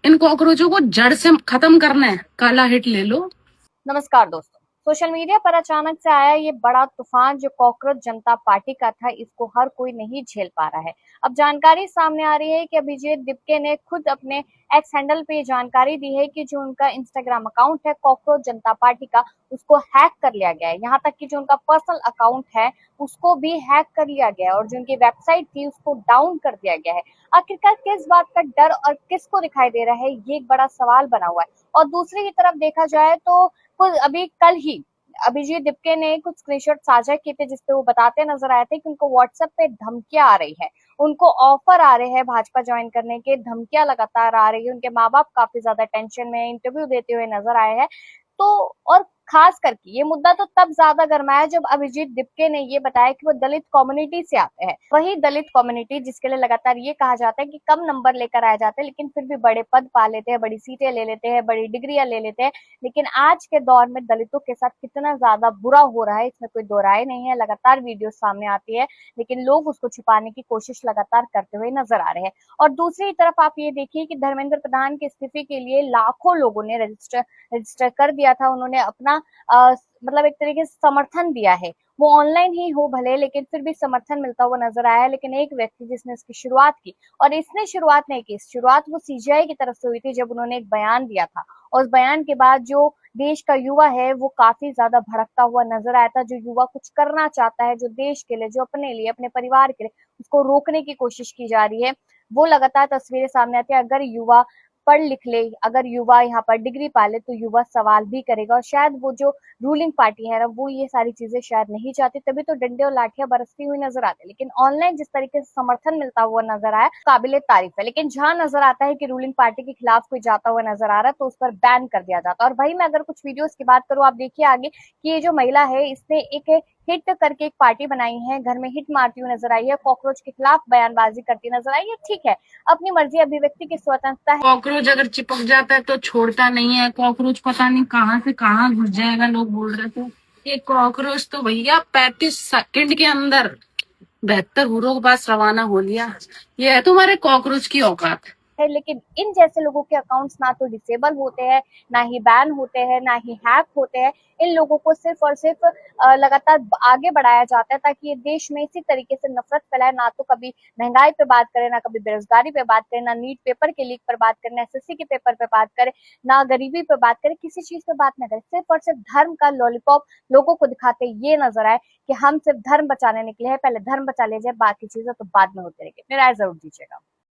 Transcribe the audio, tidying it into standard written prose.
इन कॉकरोचों को जड़ से खत्म करना है, काला हिट ले लो। नमस्कार दोस्तों। सोशल मीडिया पर अचानक से आया ये बड़ा तूफान जो कॉकरोच जनता पार्टी का था, इसको हर कोई नहीं झेल पा रहा है। अब जानकारी सामने आ रही है कि अभिजीत दिपके ने खुद अपने एक्स हैंडल पे जानकारी दी है कि जो उनका इंस्टाग्राम अकाउंट है कॉकरोच जनता पार्टी का, उसको हैक कर लिया गया है। यहाँ तक कि जो उनका पर्सनल अकाउंट है उसको भी हैक कर लिया गया है और जो उनकी वेबसाइट थी उसको डाउन कर दिया गया है। आखिरकार किस बात का डर और किसको दिखाई दे रहा है, ये एक बड़ा सवाल बना हुआ है। और दूसरी की तरफ देखा जाए तो अभी कल ही अभिजीत दिपके ने कुछ स्क्रीनशॉट साझा किए थे जिसपे वो बताते नजर आए थे कि उनको व्हाट्सएप पे धमकियां आ रही है, उनको ऑफर आ रहे हैं भाजपा ज्वाइन करने के, धमकियां लगातार आ रही है। उनके माँ बाप काफी ज्यादा टेंशन में इंटरव्यू देते हुए नजर आए हैं। तो और खास करके ये मुद्दा तो तब ज्यादा गरमाया जब अभिजीत दिपके ने ये बताया कि वो दलित कम्युनिटी से आते हैं। वही दलित कम्युनिटी जिसके लिए लगातार ये कहा जाता है कि कम नंबर लेकर आए जाते हैं लेकिन फिर भी बड़े पद पा लेते हैं, बड़ी सीटें ले लेते हैं, बड़ी डिग्रियां ले लेते हैं। लेकिन आज के दौर में दलितों के साथ कितना ज्यादा बुरा हो रहा है, इसमें कोई दो राय नहीं है। लगातार वीडियो सामने आती है लेकिन लोग उसको छिपाने की कोशिश लगातार करते हुए नजर आ रहे हैं। और दूसरी तरफ आप ये देखिए कि धर्मेंद्र प्रधान के इस्तीफे के लिए लाखों लोगों ने रजिस्टर कर दिया था। उन्होंने अपना मतलब एक तरीके से समर्थन दिया है। वो ऑनलाइन ही हो भले लेकिन फिर भी समर्थन मिलता हुआ नजर आया है। लेकिन एक व्यक्ति जिसने इसकी शुरुआत की, और इसने शुरुआत नहीं की, शुरुआत वो सीजीआई की तरफ से हुई थी जब उन्होंने एक बयान दिया था। और उस बयान के बाद जो देश का युवा है वो काफी ज्यादा भड़कता हुआ नजर आया था। जो युवा कुछ करना चाहता है, जो देश के लिए, जो अपने लिए, अपने परिवार के लिए, उसको रोकने की कोशिश की जा रही है। वो लगातार तस्वीरें सामने आती है। अगर युवा पढ़ लिख ले, अगर युवा यहाँ पर डिग्री पा ले तो युवा सवाल भी करेगा। और शायद वो जो रूलिंग पार्टी है ना, वो ये सारी चीजें शायद नहीं चाहती, तभी तो डंडे और लाठियां बरसती हुई नजर आती है। लेकिन ऑनलाइन जिस तरीके से समर्थन मिलता हुआ नजर आया, काबिले तारीफ है। लेकिन जहां नजर आता है कि रूलिंग पार्टी के खिलाफ कोई जाता हुआ नजर आ रहा है तो उस पर बैन कर दिया जाता है। और वही मैं अगर कुछ वीडियोस की बात करूं, आप देखिए आगे कि ये जो महिला है इसने एक हिट करके एक पार्टी बनाई है, घर में हिट मारती हुई नजर आई है, कॉकरोच के खिलाफ बयानबाजी करती नजर आई है। ठीक है, अपनी मर्जी, अभिव्यक्ति की स्वतंत्रता है। कॉकरोच अगर चिपक जाता है तो छोड़ता नहीं है। कॉकरोच पता नहीं कहाँ से कहाँ घुस जाएगा, लोग बोल रहे थे। ये कॉकरोच तो भैया 35 सेकंड के अंदर 72 हुरों के पास रवाना हो लिया। ये है तुम्हारे कॉकरोच की औकात। है। लेकिन इन जैसे लोगों के अकाउंट्स ना तो डिसेबल होते हैं, ना ही बैन होते हैं, ना ही हैक होते हैं। इन लोगों को सिर्फ और सिर्फ लगातार आगे बढ़ाया जाता है ताकि ये देश में इसी तरीके से नफरत फैलाए। ना तो कभी महंगाई पे बात करें, ना कभी बेरोजगारी पे बात करें, ना नीट पेपर के लीक पर बात करें, ना एसएससी के पेपर पे बात करें, ना गरीबी पे बात करें, किसी चीज पे बात ना करें। सिर्फ और सिर्फ धर्म का लॉलीपॉप लोगों को दिखाते ये नजर आए कि हम सिर्फ धर्म बचाने निकले हैं, पहले धर्म बचा लीजिए, बाकी चीजें तो बाद में होते रहेंगे। मेरा राय जरूर दीजिएगा।